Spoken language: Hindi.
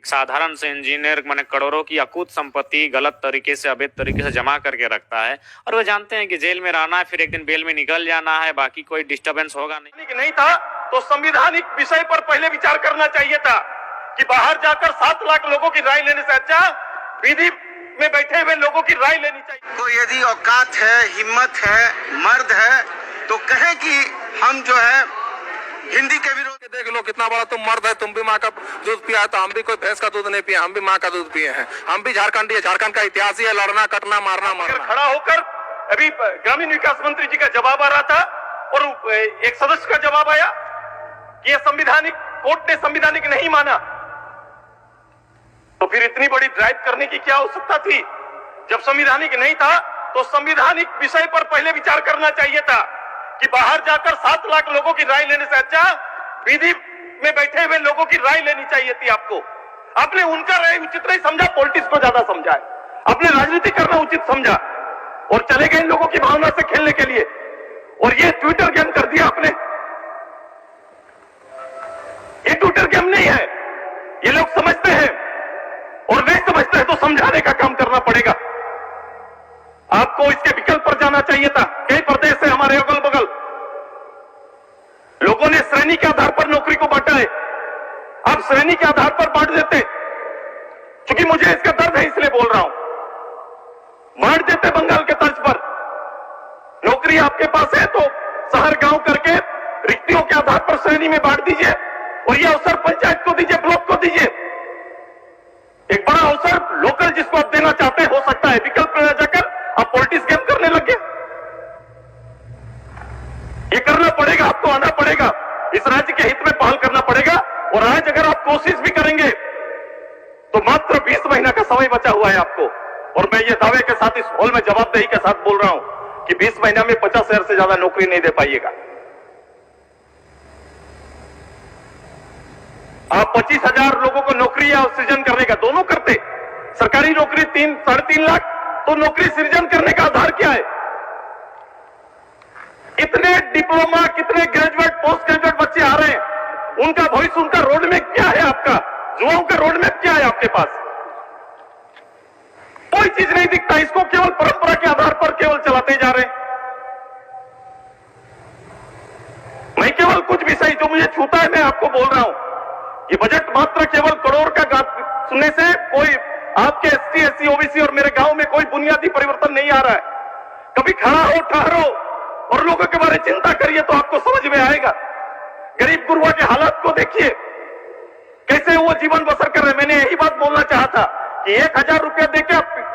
साधारण से इंजीनियर माने करोड़ों की अकूत संपत्ति गलत तरीके से अवैध तरीके से जमा करके रखता है और वो जानते हैं कि जेल में रहना है, फिर एक दिन बेल में निकल जाना है, बाकी कोई डिस्टर्बेंस होगा नहीं था तो संविधानिक विषय पर पहले विचार करना चाहिए था कि बाहर जाकर 7 लाख लोगों की राय लेने से अच्छा विधि में बैठे हुए लोगों की राय लेनी चाहिए। तो यदि औकात है, हिम्मत है, मर्द है तो कहे कि हम जो है हिंदी के विरोध। देख लो कितना बड़ा तुम मर्द है, तुम भी माँ का दूध पिया है तो हम भी कोई भैंस का दूध नहीं पिए, हम भी माँ का दूध पिए हैं। हम भी झारखंडी है, झारखंड का इतिहास ही है लड़ना कटना मारना मारना। खड़ा होकर अभी ग्रामीण विकास मंत्री जी का जवाब आ रहा था और एक सदस्य का जवाब आया कि यह संविधानिक, कोर्ट ने संविधानिक नहीं माना, तो फिर इतनी बड़ी ड्राइव करने की क्या आवश्यकता थी? जब संविधानिक नहीं था तो संविधानिक विषय पर पहले विचार करना चाहिए था कि बाहर जाकर 7 लाख लोगों की राय लेने से अच्छा विधि में बैठे हुए लोगों की राय लेनी चाहिए थी आपको। आपने उनका राय उचित नहीं समझा, पॉलिटिक्स को ज्यादा समझा है, आपने राजनीति करना उचित समझा और चले गए इन लोगों की भावना से खेलने के लिए और ये ट्विटर गेम कर दिया आपने। ये ट्विटर गेम नहीं है, ये लोग समझते हैं और नहीं समझते हैं तो समझाने का काम करना पड़ेगा। आपको इसके विकल्प पर जाना चाहिए था। कई प्रदेश से हमारे अगल बगल लोगों ने श्रेणी के आधार पर नौकरी को बांटा है, आप श्रेणी के आधार पर बांट देते, क्योंकि मुझे इसका दर्द है इसलिए बोल रहा हूं। बांट देते बंगाल के तर्ज पर, नौकरी आपके पास है तो शहर गांव करके रिक्तियों के आधार पर श्रेणी में बांट दीजिए और यह अवसर पंचायत को दीजिए, ब्लॉक को दीजिए। एक बड़ा अवसर लोकल जिसको आप देना चाहते हैं हो सकता है, विकल्प में जाकर आप पॉलिटिक्स गेम करने लग गए। ये करना पड़ेगा, आपको आना पड़ेगा, इस राज्य के हित में पहल करना पड़ेगा और आज अगर आप कोशिश भी करेंगे तो मात्र 20 महीना का समय बचा हुआ है आपको। और मैं ये दावे के साथ इस हॉल में जवाबदेही के साथ बोल रहा हूं कि 20 महीना में 50,000 से ज्यादा नौकरी नहीं दे पाइएगा। आप 25,000 लोगों को नौकरी या सृजन करने का दोनों करते, सरकारी नौकरी 3-3.5 लाख, तो नौकरी सृजन करने का आधार क्या है? इतने डिप्लोमा, कितने ग्रेजुएट, पोस्ट ग्रेजुएट बच्चे आ रहे हैं, उनका भविष्य, उनका रोड मैप क्या है? आपका युवाओं का रोड मैप क्या है आपके पास? कोई चीज नहीं दिखता, इसको केवल परंपरा के आधार पर केवल चलाते जा रहे हैं। मैं केवल कुछ विषय जो मुझे छूता है मैं आपको बोल रहा हूं। ये बजट मात्र केवल करोड़ का सुनने से कोई आपके एसटी, एससी, ओबीसी और मेरे गांव में कोई बुनियादी परिवर्तन नहीं आ रहा है। कभी खड़ा हो, ठहरो और लोगों के बारे में चिंता करिए तो आपको समझ में आएगा। गरीब गुरबा के हालात को देखिए, कैसे वो जीवन बसर कर रहे हैं। मैंने यही बात बोलना चाहा था कि 1,000 रुपया देके आप